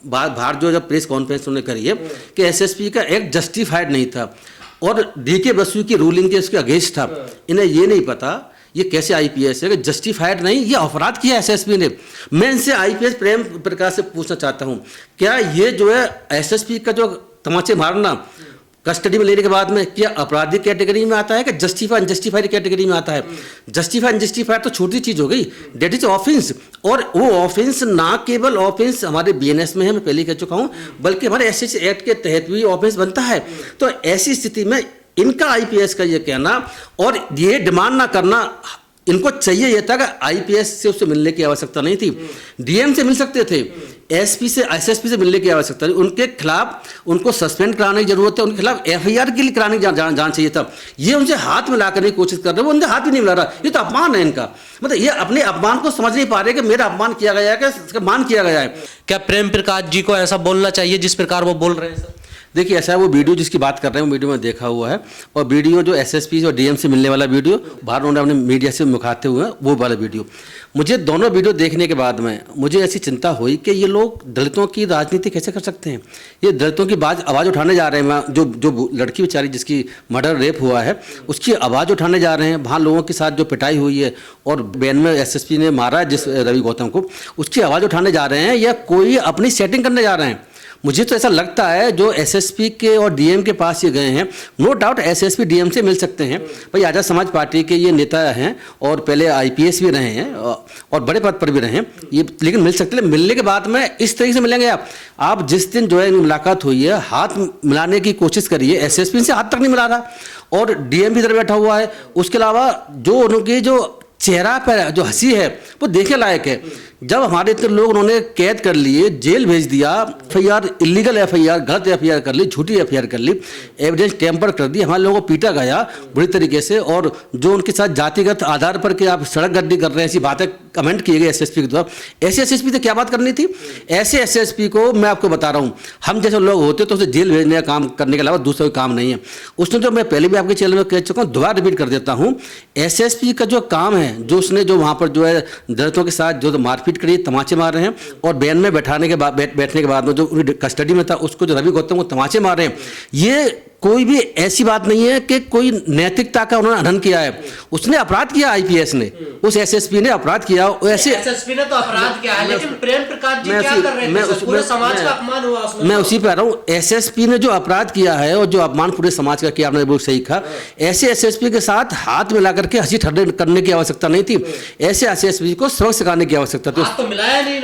बाहर जो जब प्रेस कॉन्फ्रेंस उन्होंने करी है कि एसएसपी का एक्ट जस्टिफाइड नहीं था और डीके बसु की रूलिंग के उसके अगेंस्ट था। इन्हें ये नहीं पता ये कैसे आईपीएस है कि जस्टिफाइड नहीं, ये अपराध किया एसएसपी ने। मैं इनसे आईपीएस प्रेम प्रकाश से पूछना चाहता हूँ, क्या ये जो है एसएसपी का जो तमाचे मारना कस्टडी में लेने के बाद में क्या आपराधिक कैटेगरी में आता है कि जस्टिफाइड अनजस्टिफाइड कैटेगरी में आता है? जस्टिफाइड अनजस्टिफाइड तो छोटी चीज हो गई, डेट इज ऑफेंस। और वो ऑफेंस ना केवल ऑफेंस हमारे बीएनएस में है, मैं पहले कह चुका हूँ, बल्कि हमारे एसएस एक्ट के तहत भी ऑफेंस बनता है। तो ऐसी स्थिति में इनका आईपीएस का ये कहना और ये डिमांड ना करना, इनको चाहिए यह था कि आईपीएस से उससे मिलने की आवश्यकता नहीं थी, डीएम से मिल सकते थे, एसपी से एसएसपी से मिलने की आवश्यकता नहीं। उनके खिलाफ उनको सस्पेंड कराने की जरूरत है, उनके खिलाफ एफआईआर के लिए कराने की जान चाहिए था। ये उनसे हाथ मिला करने की कोशिश कर रहे हैं, वो उनसे हाथ भी नहीं मिला रहा। ये तो अपमान है इनका, मतलब ये अपने अपमान को समझ नहीं पा रहे कि मेरा अपमान किया गया है, कि इसका मान किया गया है। क्या प्रेम प्रकाश जी को ऐसा बोलना चाहिए जिस प्रकार वो बोल रहे हैं सर? देखिए ऐसा है, वो वीडियो जिसकी बात कर रहे हैं वो वीडियो में देखा हुआ है, और वीडियो जो एसएसपी और डीएम से मिलने वाला वीडियो बाहर उन्होंने अपने मीडिया से मुखाते हुए हैं, वो वाला वीडियो मुझे दोनों वीडियो देखने के बाद में मुझे ऐसी चिंता हुई कि ये लोग दलितों की राजनीति कैसे कर सकते हैं। ये दलितों की आवाज़ उठाने जा रहे हैं, जो लड़की बेचारी जिसकी मर्डर रेप हुआ है उसकी आवाज़ उठाने जा रहे हैं, वहाँ लोगों के साथ जो पिटाई हुई है और बैन में एसएसपी ने मारा जिस रवि गौतम को, उसकी आवाज़ उठाने जा रहे हैं या कोई अपनी सेटिंग करने जा रहे हैं। मुझे तो ऐसा लगता है जो एसएसपी के और डीएम के पास ये गए हैं, नो डाउट एसएसपी डीएम से मिल सकते हैं। भाई आज़ाद समाज पार्टी के ये नेता हैं और पहले आईपीएस भी रहे हैं और बड़े पद पर भी रहे हैं ये, लेकिन मिल सकते हैं। मिलने के बाद में इस तरीके से मिलेंगे आप जिस दिन जो है मुलाकात हुई है, हाथ मिलाने की कोशिश करिए, एसएसपी से हाथ तक नहीं मिला रहा और डीएम भी इधर बैठा हुआ है। उसके अलावा जो उनकी जो चेहरा पर जो हंसी है वो देखने लायक है। जब हमारे इतने लोग उन्होंने कैद कर लिए, जेल भेज दिया, एफआईआर इलीगल एफआईआर गलत एफआईआर कर ली, झूठी एफआईआर कर ली, एविडेंस टेम्पर कर दी, हमारे लोगों को पीटा गया बुरी तरीके से, और जो उनके साथ जातिगत आधार पर कि आप सड़क गड्डी कर रहे हैं ऐसी बातें कमेंट किए गए एसएसपी के द्वारा। ऐसे एसएसपी से क्या बात करनी थी? ऐसे एसएसपी को मैं आपको बता रहा हूँ, हम जैसे लोग होते तो उसे जेल भेजने का काम करने के अलावा दूसरा कोई काम नहीं है। उसने जो मैं पहले भी आपके चैनल में कह चुका हूँ, दोबारा रिपीट कर देता हूँ, एसएसपी का जो काम है, जो उसने जो वहाँ पर जो है दलितों के साथ जो मारपीट करी, तमाचे मार रहे हैं और बैन में बैठने के बाद में जो कस्टडी में था उसको जो रवि गौतम को तमाचे मार रहे हैं, ये कोई भी ऐसी बात नहीं है कि कोई नैतिकता का उन्होंने हनन किया है। उसने अपराध किया, आईपीएस ने, उस एसएसपी ने अपराध किया। ऐसे एसएसपी ने तो अपराध किया है, लेकिन प्रेम प्रकाश जी क्या कर रहे थे? पूरे समाज का अपमान हुआ उसमें। मैं उसी पे आ रहा हूँ, एसएसपी ने जो अपराध किया है और जो अपमान पूरे समाज का किया, आपने बिल्कुल सही कहा। ऐसे एसएसपी के साथ हाथ मिला करके हंसी ठट्ठा करने की आवश्यकता नहीं थी, ऐसे एसएसपी को सबक सिखाने की आवश्यकता थी। तो मिलाया नहीं,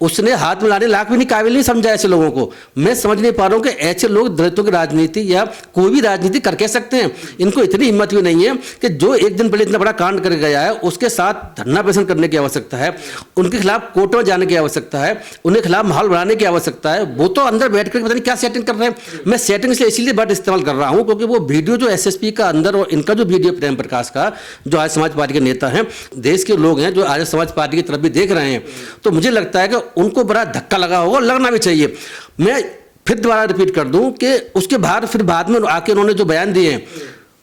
उसने हाथ मिलाने लायक भी नहीं, काबिल नहीं समझा ऐसे लोगों को। मैं समझ नहीं पा रहा हूँ कि ऐसे लोग दलितों की राजनीति या कोई भी राजनीति कर कह सकते हैं। इनको इतनी हिम्मत भी नहीं है कि जो एक दिन पहले इतना बड़ा कांड कर गया है उसके साथ धरना प्रदर्शन करने की आवश्यकता है, उनके खिलाफ कोर्ट में जाने की आवश्यकता है, उनके खिलाफ माहौल बनाने की आवश्यकता है। वो तो अंदर बैठ कर पता नहीं क्या सेटिंग कर रहे हैं। मैं सेटिंग से इसीलिए वर्ड इस्तेमाल कर रहा हूँ क्योंकि वो वीडियो जो एसएसपी का अंदर और इनका जो वीडियो प्रेम प्रकाश का, जो आज समाज पार्टी के नेता हैं, देश के लोग हैं जो आज समाज पार्टी की तरफ भी देख रहे हैं, तो मुझे लगता है कि उनको बड़ा धक्का लगा होगा, लगना भी चाहिए। मैं फिर दोबारा रिपीट कर दूं कि उसके बाद में आके उन्होंने जो बयान दिए हैं,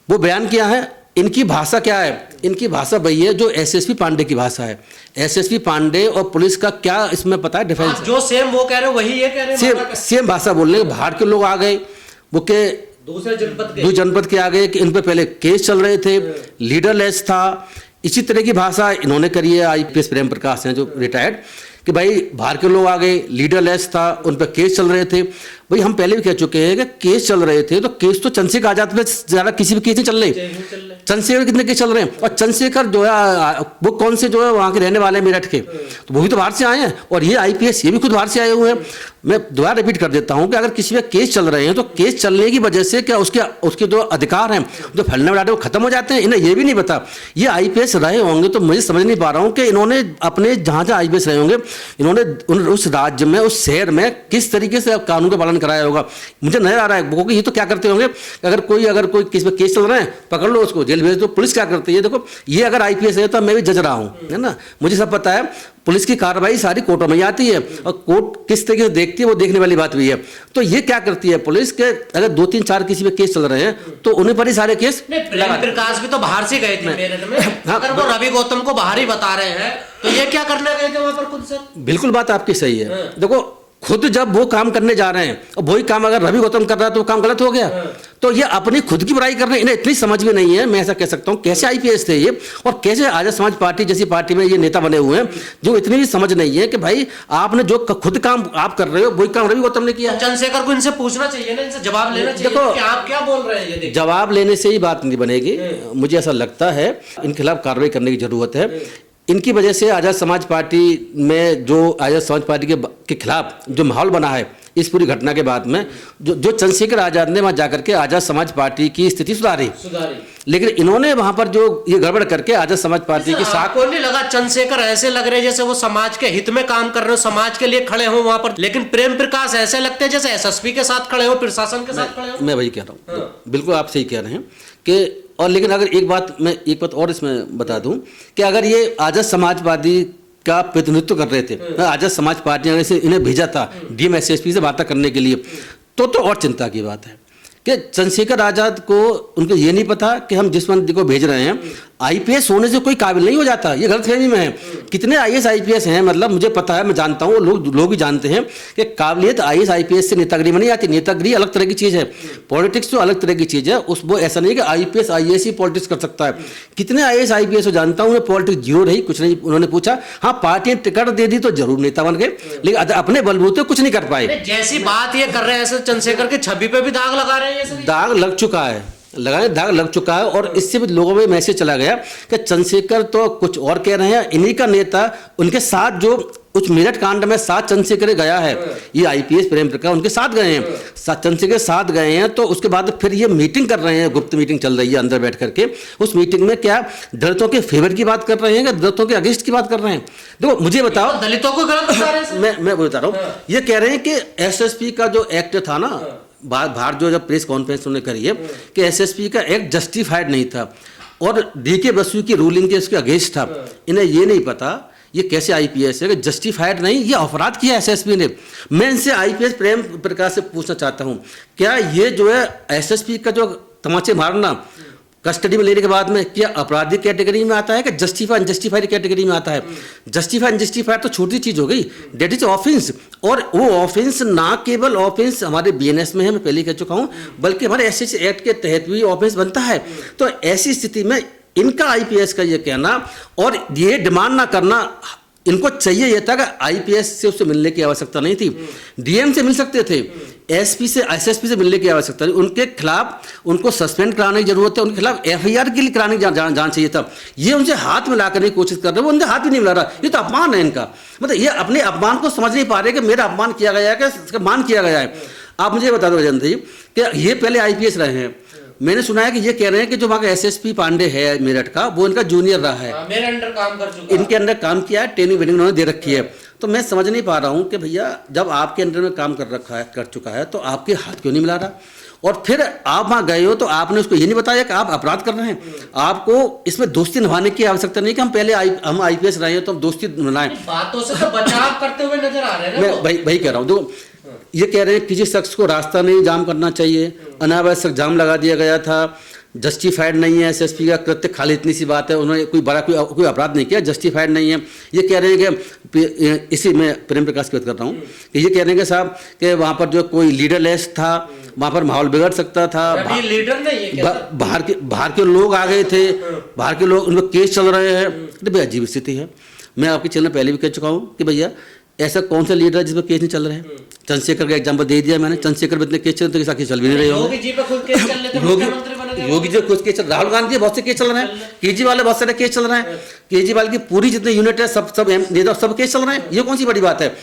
वो बयान क्या है, इनकी भाषा क्या है? इनकी भाषा वही है जो एसएसपी पांडे की भाषा है। एसएसपी पांडे और पुलिस का क्या इसमें पता है डिफरेंस? जो सेम वो कह रहे हैं वही ये कह रहे हैं, सेम भाषा बोल रहे हैं। बाहर के लोग आ गए, वो के दूसरे जनपद के आ गए कि इन पे पहले केस चल रहे थे, लीडर लेस था। इसी तरह की भाषा इन्होंने करी है आईपीएस प्रेम प्रकाश हैं जो रिटायर्ड, कि भाई बाहर के लोग आ गए, लीडर लेस था, उन पर केस चल रहे थे। भाई हम पहले भी कह चुके हैं कि केस चल रहे थे तो केस तो चंद्रशेखर आजाद पे ज्यादा किसी भी केस नहीं चल रहे। चंद्रशेखर कितने केस चल रहे हैं, और चंद्रशेखर जो है वो कौन से जो है वहाँ के रहने वाले हैं मेरठ के, तो वो भी तो बाहर से आए हैं, और ये आईपीएस ये भी खुद बाहर से आए हुए हैं। मैं दोबारा रिपीट कर देता हूँ कि अगर किसी पे केस चल रहे हैं तो केस चलने की वजह से क्या उसके जो अधिकार हैं जो फैलने वाले वो खत्म हो जाते हैं? इन्हें ये भी नहीं पता। ये आईपीएस रहे होंगे तो मुझे समझ नहीं पा रहा हूँ कि इन्होंने अपने जहाँ जहाँ आईपीएस रहे होंगे, इन्होंने उस राज्य में, उस शहर में किस तरीके से कानून का पालन कराया होगा। मुझे नजर आ रहा है क्योंकि ये तो क्या करते होंगे, अगर कोई किसी पे केस चल रहा है, पकड़ लो उसको, जेल भेज दो। पुलिस क्या करती है, देखो ये अगर आईपीएस है तो मैं भी जज रहा हूँ, है ना, मुझे सब पता है। पुलिस की कार्रवाई सारी कोर्टों में ही आती है और कोर्ट किस तरीके से देखती है वो देखने वाली बात भी है। तो ये क्या करती है पुलिस के, अगर 2-3-4 किसी पे केस चल रहे हैं तो उन्हें पर ही सारे केस। प्रेम प्रकाश भी तो बाहर से गए थे मेरठ में, अगर वो रवि गौतम को बाहर ही बता रहे हैं तो ये क्या करने गए थे वहां पर खुद सर? बिल्कुल बात आपकी सही है। देखो खुद जब वो काम करने जा रहे हैं और वही काम अगर रवि गौतम कर रहा है तो वो काम गलत हो गया। तो ये अपनी खुद की बुराई कर रहे हैं, इन्हें इतनी समझ भी नहीं है। मैं ऐसा कह सकता हूँ, कैसे आईपीएस थे ये और कैसे आजाद समाज पार्टी जैसी पार्टी में ये नेता बने हुए हैं, जो इतनी भी समझ नहीं है कि भाई आपने जो खुद काम आप कर रहे हो वही काम रवि गौतम ने किया। चंद्रशेखर को इनसे पूछना चाहिए ना, इनसे जवाब लेना चाहिए। देखो कि आप क्या बोल रहे हैं, ये जवाब लेने से ही बात नहीं बनेगी। मुझे ऐसा लगता है इनके खिलाफ कार्रवाई करने की जरूरत है। इनकी वजह से आजाद समाज पार्टी में जो आजाद समाज पार्टी के खिलाफ जो माहौल बना है इस पूरी घटना के बाद में, जो चंद्रशेखर आजाद ने वहां जाकर के आजाद समाज पार्टी की स्थिति सुधारी, लेकिन इन्होंने वहां पर जो ये गड़बड़ करके आजाद समाज पार्टी के साथ। को नहीं लगा चंद्रशेखर ऐसे लग रहे जैसे वो समाज के हित में काम कर रहे हो, समाज के लिए खड़े हो वहां पर, लेकिन प्रेम प्रकाश ऐसे लगते हैं जैसे एसएसपी के साथ खड़े हो, प्रशासन के साथ खड़े हो। मैं वही कह रहा हूँ, बिल्कुल आप सही कह रहे हैं कि, और लेकिन अगर एक बात और इसमें बता दूं कि अगर ये आजाद समाजवादी का प्रतिनिधित्व कर रहे थे, आजाद समाज पार्टी ने इन्हें भेजा था डीएम एसएसपी से बातें करने के लिए, तो और चिंता की बात है कि चंद्रशेखर आजाद को उनको ये नहीं पता कि हम जिस बंदे को भेज रहे हैं आईपीएस होने से कोई काबिल नहीं हो जाता। ये गलतफहमी में है। कितने आईएएस आईपीएस हैं, मतलब मुझे पता है, मैं जानता हूँ, लोग भी जानते हैं कि काबिलियत आईएएस आईपीएस से नेतागिरी में नहीं आती। नेतागिरी अलग तरह की चीज़ है, पॉलिटिक्स तो अलग तरह की चीज़ है। वो ऐसा नहीं कि आईपीएस आईएएस ही पॉलिटिक्स कर सकता है। कितने आईएएस आईपीएस को जानता हूँ, उन्हें पॉलिटिक्स जीरो रही, कुछ नहीं। उन्होंने पूछा, हाँ पार्टी ने टिकट दे दी तो जरूर नेता बन गए, लेकिन अपने बलबूते कुछ नहीं कर पाए। जैसी बात ये कर रहे हैं ऐसे चंद्रशेखर की छवि पे भी दाग लगा रहे हैं। दाग लग चुका है, दाग लग चुका है। और इससे भी लोगों में मैसेज चला गया कि चंद्रशेखर तो कुछ और कह रहे हैं, इन्हीं का नेता उनके साथ जो उस मेरठ कांड में साथ चंद्रशेखर गया है, ये आईपीएस प्रेम प्रकाश उनके साथ गए हैं, चंद्रशेखर साथ गए हैं। तो उसके बाद फिर ये मीटिंग कर रहे हैं, गुप्त मीटिंग चल रही है अंदर बैठ करके। उस मीटिंग में क्या दलितों के फेवर की बात कर रहे हैं, दलितों के अगेंस्ट की बात कर रहे हैं? देखो मुझे बताओ, दलितों को गलत बता रहे हैं। मैं बता रहा हूँ, ये कह रहे हैं कि एसएसपी का जो एक्ट था ना, बाहर जो जब प्रेस कॉन्फ्रेंस उन्होंने करी है कि एसएसपी का एक्ट जस्टिफाइड नहीं था और डीके बसु की रूलिंग के उसके अगेंस्ट था। इन्हें ये नहीं पता ये कैसे आईपीएस है कि जस्टिफाइड नहीं, ये अपराध किया एसएसपी ने। मैं इनसे आईपीएस प्रेम प्रकाश से पूछना चाहता हूँ, क्या ये जो है एसएसपी का जो तमाचे मारना कस्टडी में लेने के बाद में क्या आपराधिक कैटेगरी में आता है कि जस्टिफाइड अनजस्टिफाइड कैटेगरी में आता है? जस्टिफाइड अनजस्टिफाइड तो छोटी चीज हो गई, डेट इज ऑफेंस। और वो ऑफेंस ना केवल ऑफेंस हमारे बीएनएस में है, मैं पहले कह चुका हूँ, बल्कि हमारे एसएससी एक्ट के तहत भी ऑफेंस बनता है। तो ऐसी स्थिति में इनका आईपीएस का ये कहना और ये डिमांड ना करना, इनको चाहिए ये था कि आईपीएस से उससे मिलने की आवश्यकता नहीं थी, डीएम से मिल सकते थे, एसपी से एसएसपी से मिलने की आवश्यकता नहीं। उनके खिलाफ उनको सस्पेंड कराने की जरूरत है, उनके खिलाफ एफआईआर के लिए कराने की जान चाहिए था। ये उनसे हाथ मिला करने की कोशिश कर रहे हैं, वो उनसे हाथ भी नहीं मिला रहा। ये तो अपमान है इनका, मतलब ये अपने अपमान को समझ नहीं पा रहे कि मेरा अपमान किया गया है, कि मान किया गया है। आप मुझे बता दो अजंत जी कि ये पहले आईपीएस रहे हैं, मैंने सुना है कि ये कह रहे हैं कि जो वहाँ का एसएसपी पांडे है मेरठ का, वो इनका जूनियर रहा है, मेरे अंडर काम कर चुका है, इनके अंडर काम किया है, ट्रेनिंग वेनिंग उन्होंने दे रखी है। तो मैं समझ नहीं पा रहा हूँ कि भैया जब आपके अंडर में काम कर चुका है तो आपके हाथ क्यों नहीं मिला रहा? और फिर आप वहाँ गए हो तो आपने उसको ये नहीं बताया कि आप अपराध कर रहे हैं। आपको इसमें दोस्ती निभाने की आवश्यकता नहीं कि हम पहले हम आईपीएस रहे हैं तो हम दोस्ती निभाएं। बातों से तो बचाव करते हुए नजर आ रहे हैं। मैं वही कह रहा हूँ। देखो ये कह रहे हैं किसी शख्स को रास्ता नहीं जाम करना चाहिए, अनावश्यक जाम लगा दिया गया था, जस्टिफाइड नहीं है एसएसपी का कृत्य, खाली इतनी सी बात है, उन्होंने कोई अपराध नहीं किया, जस्टिफाइड नहीं है। ये कह रहे हैं कि इसी में प्रेम प्रकाश की बात कर रहा हूँ कि ये कह रहे हैं कि साहब कि वहाँ पर जो कोई लीडर लेस था, वहाँ पर माहौल बिगड़ सकता था, लीडर नहीं है, बाहर के लोग आ गए थे, बाहर के लोग, उनके केस चल रहे हैं। तो भैया अजीब स्थिति है। मैं आपके चैनल पहले भी कह चुका हूँ कि भैया ऐसा कौन सा लीडर है जिसमें केस नहीं चल रहे हैं? चंद्रशेखर का एग्जाम्पल दे दिया मैंने, चंद्रशेखर में इतने केस चल रहे तो केस चल भी नहीं रहे होंगे। योगी जी कुछ केस चल, राहुल गांधी बहुत से केस चल रहे हैं, केजरीवाल बहुत सारे केस चल रहे हैं, केजरीवाल की पूरी जितने यूनिट है सब नेता सब केस चल रहे हैं। ये कौन सी बड़ी बात है?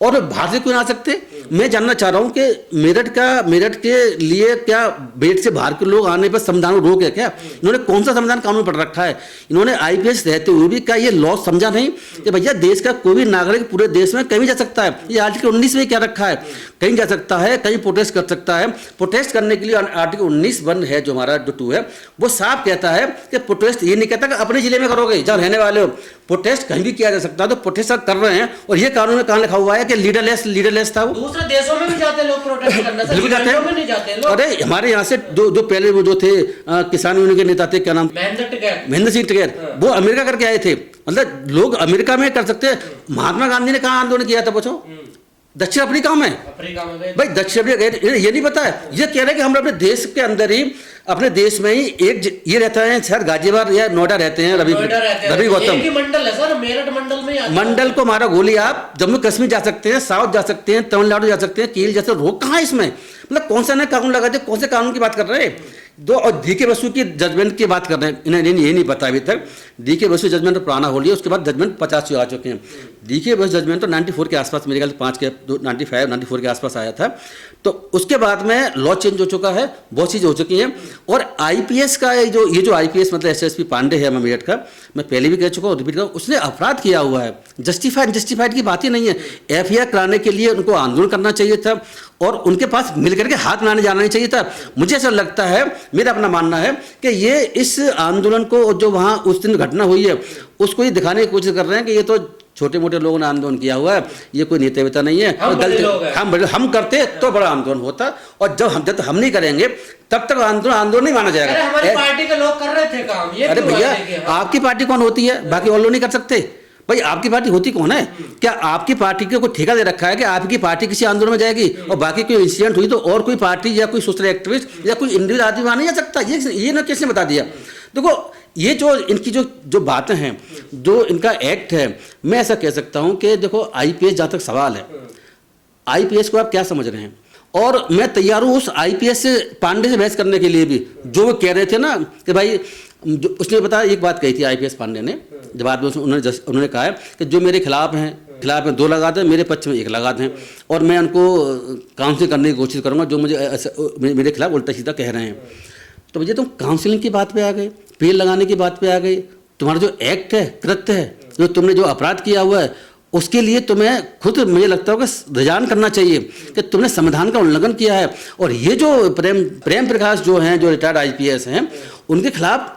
और बाहर से क्यों ना आ सकते? मैं जानना चाह रहा हूँ कि मेरठ के लिए क्या मेरठ से बाहर के लोग आने पर संविधान को रोक है क्या? इन्होंने कौन सा संविधान कानून पढ़ रखा है? इन्होंने आईपीएस रहते हुए भी क्या ये लॉ समझा नहीं कि भैया देश का कोई भी नागरिक पूरे देश में कहीं भी जा सकता है? ये आर्टिकल 19 में क्या रखा है? कहीं जा सकता है, कहीं प्रोटेस्ट कर सकता है। प्रोटेस्ट करने के लिए आर्टिकल 19(1) है जो हमारा जो 2 है, वो साफ कहता है कि प्रोटेस्ट ये नहीं कहता कि अपने जिले में करोगे जहाँ रहने वाले हो, प्रोटेस्ट कहीं भी किया जा सकता है। तो प्रोटेस्ट कर रहे हैं, और ये कानून में कहाँ लिखा हुआ है कि लीडरलेस था वो? दूसरे देशों में भी जाते लोग प्रोटेस्ट करने, बिल्कुल जाते हैं। में नहीं जाते लोग। अरे हमारे यहाँ से जो पहले वो जो थे किसान यूनियन के नेता थे, क्या नाम? महेंद्र सिंह टिकैत। वो अमेरिका करके आए थे। मतलब लोग अमेरिका में कर सकते हैं। महात्मा गांधी ने कहाँ आंदोलन किया था पूछो? दक्षिण अफ्रीका में भाई, दक्षिण अफ्रीका। ये नहीं पता है? ये कह रहे हैं कि हम अपने देश के अंदर ही, अपने देश में ही एक ये रहता है सर, गाजियाबाद या नोएडा रहते हैं रवि गौतम। मंडल है सर, मेरठ मंडल में। मंडल को मारा गोली, आप जम्मू कश्मीर जा सकते हैं, साउथ जा सकते हैं, तमिलनाडु जा सकते हैं, कील जैसे रोक कहाँ है इसमें? मतलब कौन सा नया कानून लगा दिया? कौन से कानून की बात कर रहे हैं? और डीके बसु की जजमेंट की बात कर रहे हैं। इन्हें ये नहीं पता अभी तक। डीके बसु जजमेंट तो पुराना हो लिया, उसके बाद जजमेंट 50 आ चुके हैं। डीके बसु जजमेंट तो 94 के आसपास, मेरे ख्याल 95-94 के आसपास आया था। तो उसके बाद में लॉ चेंज हो चुका है, बहुत चीज़ हो चुकी हैं। और आईपीएस का ये जो आईपीएस मतलब एसएसपी पांडे है मेरठ का, मैं पहले भी कह चुका हूँ, रिपीट कर, उसने अपराध किया हुआ है। जस्टिफाइड की बात ही नहीं है। एफआईआर कराने के लिए उनको आंदोलन करना चाहिए था, और उनके पास मिलकर के हाथ मिलाने जाना नहीं चाहिए था। मुझे ऐसा लगता है, मेरा अपना मानना है कि ये इस आंदोलन को, जो वहाँ उस दिन घटना हुई है, उसको ये दिखाने की कोशिश कर रहे हैं कि ये तो छोटे मोटे लोगों ने आंदोलन किया हुआ है, ये कोई नेता नहीं है। हम करते तो बड़ा आंदोलन होता, और जब तक हम नहीं करेंगे तब तक आंदोलन नहीं माना जाएगा। हमारी पार्टी के लोग कर रहे थे काम। अरे भैया, आपकी पार्टी कौन होती है? बाकी और लोग नहीं कर सकते भाई? आपकी पार्टी होती कौन है? क्या आपकी पार्टी को कोई ठेका दे रखा है कि आपकी पार्टी किसी आंदोलन में जाएगी, और बाकी कोई इंसिडेंट हुई तो और कोई पार्टी या कोई सोशल एक्टिविस्ट या कोई इंडिविजुअल आदमी वहां नहीं जा सकता? ये ना किसने बता दिया? देखो, ये जो इनकी जो बातें हैं, जो इनका एक्ट है, मैं ऐसा कह सकता हूं कि देखो, आईपीएस जहां तक सवाल है, आईपीएस को आप क्या समझ रहे हैं? और मैं तैयार हूं उस आईपीएस से, पांडे से बहस करने के लिए भी, जो वो कह रहे थे ना कि भाई, उसने बताया, एक बात कही थी आईपीएस पांडे ने, जब बाद में उन्होंने कहा है कि जो मेरे खिलाफ में 2 लगा दें, मेरे पक्ष में 1 लगा दें, और मैं उनको काउंसिल करने की कोशिश करूंगा जो मुझे मेरे खिलाफ उल्टा सीधा कह रहे हैं। तो भैया, तुम काउंसिलिंग की बात पे आ गए, पेड़ लगाने की बात पे आ गए। तुम्हारा जो एक्ट है, कृत्य है, जो तुमने जो अपराध किया हुआ है, उसके लिए तुम्हें खुद, मुझे लगता है कि रिजाइन करना चाहिए कि तुमने संविधान का उल्लंघन किया है। और ये जो प्रेम प्रकाश जो हैं, जो रिटायर्ड आईपीएस हैं, उनके खिलाफ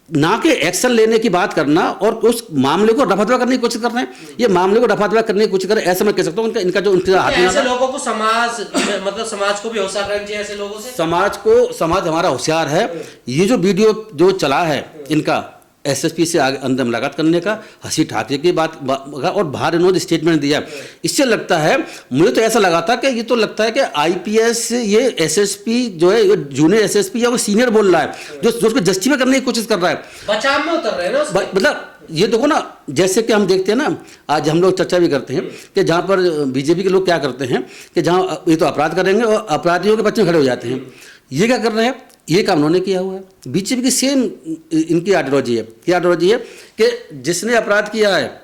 ना कि एक्शन लेने की बात करना, और उस मामले को रफा-दफा करने की कोशिश कर रहे हैं। ये मामले को रफा-दफा करने की कोशिश कर रहे हैं, ऐसा मैं कह सकता हूँ। इनका जो उनके हाथ में, ऐसे लोगों को समाज को भी होशियार करना चाहिए। ऐसे लोगों से समाज हमारा होशियार है। ये जो वीडियो जो चला है इनका, एसएसपी से अंदर मुलाकात करने का, हंसी ठाकरे की बात, और बाहर इन्होंने स्टेटमेंट दिया, इससे लगता है, मुझे तो ऐसा लगा था कि ये तो लगता है कि आईपीएस, ये एसएसपी जो है, ये जूनियर एसएसपी या वो सीनियर बोल रहा है, जो उसको जस्टिफाई करने की कोशिश कर रहा है, बचाव में उतर रहे हैं ना। मतलब ये देखो ना, जैसे कि हम देखते हैं ना, आज हम लोग चर्चा भी करते हैं कि जहाँ पर बीजेपी के लोग क्या करते हैं कि जहाँ ये तो अपराध करेंगे और अपराधियों के बच्चे में खड़े हो जाते हैं। ये क्या कर रहे हैं? ये काम उन्होंने किया हुआ है। बीजेपी की सेम इनकी आइडियोलॉजी है। क्या आइडियोलॉजी है कि जिसने अपराध किया है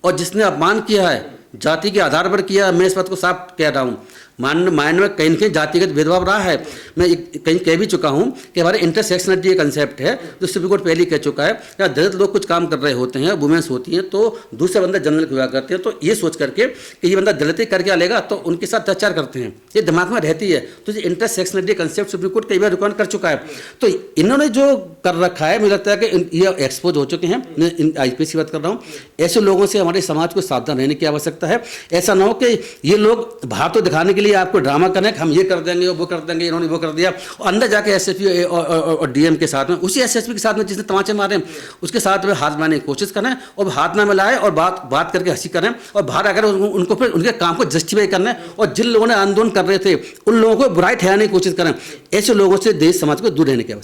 और जिसने अपमान किया है, जाति के आधार पर किया, मैं इस बात को साफ कह रहा हूँ, माइंड में कहीं न कहीं जातिगत भेदभाव रहा है। मैं कहीं कह भी चुका हूँ कि हमारे इंटरसेक्शनलिटी कंसेप्ट है, जो सुप्रीम कोर्ट पहले ही कह चुका है। या दलित लोग कुछ काम कर रहे होते हैं, वुमेन्स होती हैं, तो दूसरे बंदा जनरल हुआ करते हैं, तो ये सोच करके कि ये बंदा दलित कर क्या लेगा, तो उनके साथ अत्याचार करते हैं, ये दिमाग में रहती है। तो ये इंटरसेक्शनलिटी कंसेप्ट सुप्रीम कोर्ट कई बार रिकॉर्ड कर चुका है। तो इन्होंने जो कर रखा है, मुझे लगता है कि ये एक्सपोज हो चुके हैं। मैं आईपीएस की बात कर रहा हूँ। ऐसे लोगों से हमारे समाज को सावधान रहने की आवश्यकता है। ऐसा ना हो कि ये लोग बाहर तो दिखाने के लिए आपको ड्रामा करें, हम ये कर देंगे, वो कर देंगे, इन्होंने वो कर दिया, और अंदर जाके एसएसपी और डीएम के साथ में, उसी एसएसपी के साथ में जिसने तमाचे मारे, उसके साथ में हाथ मिलाने की कोशिश करें, और हाथ ना मिलाएं और बात करके हंसी करें, और बाहर आकर उनको फिर उनके काम को जस्टिफाई करना है, और जिन लोगों ने आंदोलन कर रहे थे उन लोगों को बुराई ठहराने की कोशिश करें। ऐसे लोगों से देश समाज को दूर रहने की आवश्यकता है।